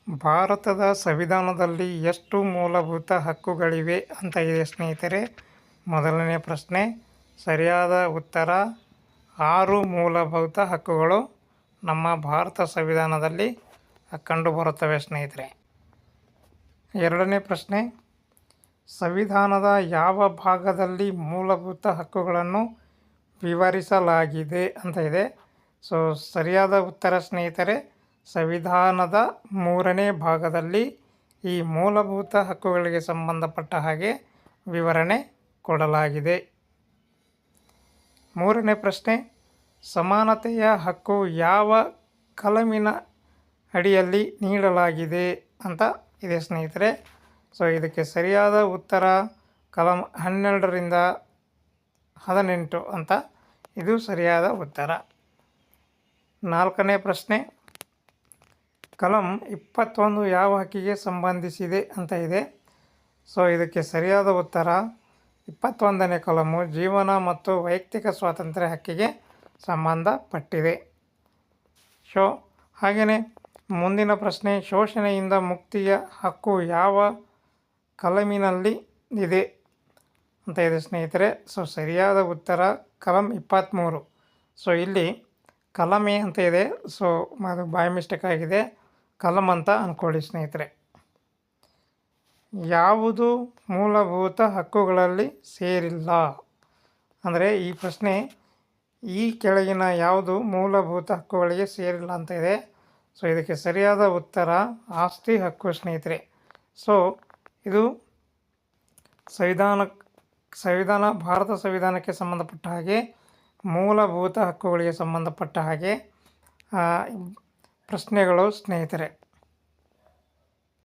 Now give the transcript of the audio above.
ಭಾರತದ ಸಂವಿಧಾನದಲ್ಲಿ ಎಷ್ಟು ಮೂಲಭೂತ ಹಕ್ಕುಗಳಿವೆ ಅಂತ ಇದೆ ಸ್ನೇಹಿತರೆ. ಮೊದಲನೇ ಪ್ರಶ್ನೆ ಸರಿಯಾದ ಉತ್ತರ 6 ಮೂಲಭೂತ ಹಕ್ಕುಗಳು ನಮ್ಮ ಭಾರತ ಸಂವಿಧಾನದಲ್ಲಿ ಕಂಡುಬರುತ್ತವೆ ಸ್ನೇಹಿತರೆ. ಎರಡನೇ ಪ್ರಶ್ನೆ ಸಂವಿಧಾನದ ಯಾವ ಭಾಗದಲ್ಲಿ ಮೂಲಭೂತ ಹಕ್ಕುಗಳನ್ನು ವಿವರಿಸಲಾಗಿದೆ ಅಂತ ಇದೆ. ಸೊ ಸರಿಯಾದ ಉತ್ತರ ಸ್ನೇಹಿತರೆ ಸಂವಿಧಾನದ 3ನೇ ಭಾಗದಲ್ಲಿ ಈ ಮೂಲಭೂತ ಹಕ್ಕುಗಳಿಗೆ ಸಂಬಂಧಪಟ್ಟ ಹಾಗೆ ವಿವರಣೆ ಕೊಡಲಾಗಿದೆ. ಮೂರನೇ ಪ್ರಶ್ನೆ ಸಮಾನತೆಯ ಹಕ್ಕು ಯಾವ ಕಲಮಿನ ಅಡಿಯಲ್ಲಿ ನೀಡಲಾಗಿದೆ ಅಂತ ಇದೆ ಸ್ನೇಹಿತರೆ. ಸೊ ಇದಕ್ಕೆ ಸರಿಯಾದ ಉತ್ತರ ಕಲಂ 12ರಿಂದ 18 ಅಂತ ಇದು ಸರಿಯಾದ ಉತ್ತರ. ನಾಲ್ಕನೇ ಪ್ರಶ್ನೆ ಕಲಂ 21 ಯಾವ ಹಕ್ಕಿಗೆ ಸಂಬಂಧಿಸಿದೆ ಅಂತ ಇದೆ. ಸೊ ಇದಕ್ಕೆ ಸರಿಯಾದ ಉತ್ತರ 21ನೇ ಕಲಮು ಜೀವನ ಮತ್ತು ವೈಯಕ್ತಿಕ ಸ್ವಾತಂತ್ರ್ಯ ಹಕ್ಕಿಗೆ ಸಂಬಂಧಪಟ್ಟಿದೆ. ಹಾಗೆಯೇ ಮುಂದಿನ ಪ್ರಶ್ನೆ ಶೋಷಣೆಯಿಂದ ಮುಕ್ತಿಯ ಹಕ್ಕು ಯಾವ ಕಲಮಿನಲ್ಲಿ ಇದೆ ಅಂತ ಇದೆ ಸ್ನೇಹಿತರೆ. ಸೊ ಸರಿಯಾದ ಉತ್ತರ ಕಲಂ 23. ಸೊ ಇಲ್ಲಿ ಕಲಮೆ ಅಂತ ಇದೆ. ಸೊ ಅದು ಬೈ ಮಿಸ್ಟೇಕ್ ಆಗಿದೆ, ಕಲಂ ಅಂತ ಅಂದ್ಕೊಳ್ಳಿ ಸ್ನೇಹಿತರೆ. ಯಾವುದು ಮೂಲಭೂತ ಹಕ್ಕುಗಳಲ್ಲಿ ಸೇರಿಲ್ಲ ಅಂದರೆ ಈ ಪ್ರಶ್ನೆ ಈ ಕೆಳಗಿನ ಯಾವುದು ಮೂಲಭೂತ ಹಕ್ಕುಗಳಿಗೆ ಸೇರಿಲ್ಲ ಅಂತ ಇದೆ. ಸೊ ಇದಕ್ಕೆ ಸರಿಯಾದ ಉತ್ತರ ಆಸ್ತಿ ಹಕ್ಕು ಸ್ನೇಹಿತರೆ. ಸೊ ಇದು ಭಾರತ ಸಂವಿಧಾನಕ್ಕೆ ಸಂಬಂಧಪಟ್ಟ ಹಾಗೆ ಮೂಲಭೂತ ಹಕ್ಕುಗಳಿಗೆ ಸಂಬಂಧಪಟ್ಟ ಹಾಗೆ ಪ್ರಶ್ನೆಗಳು ಸ್ನೇಹಿತರೆ.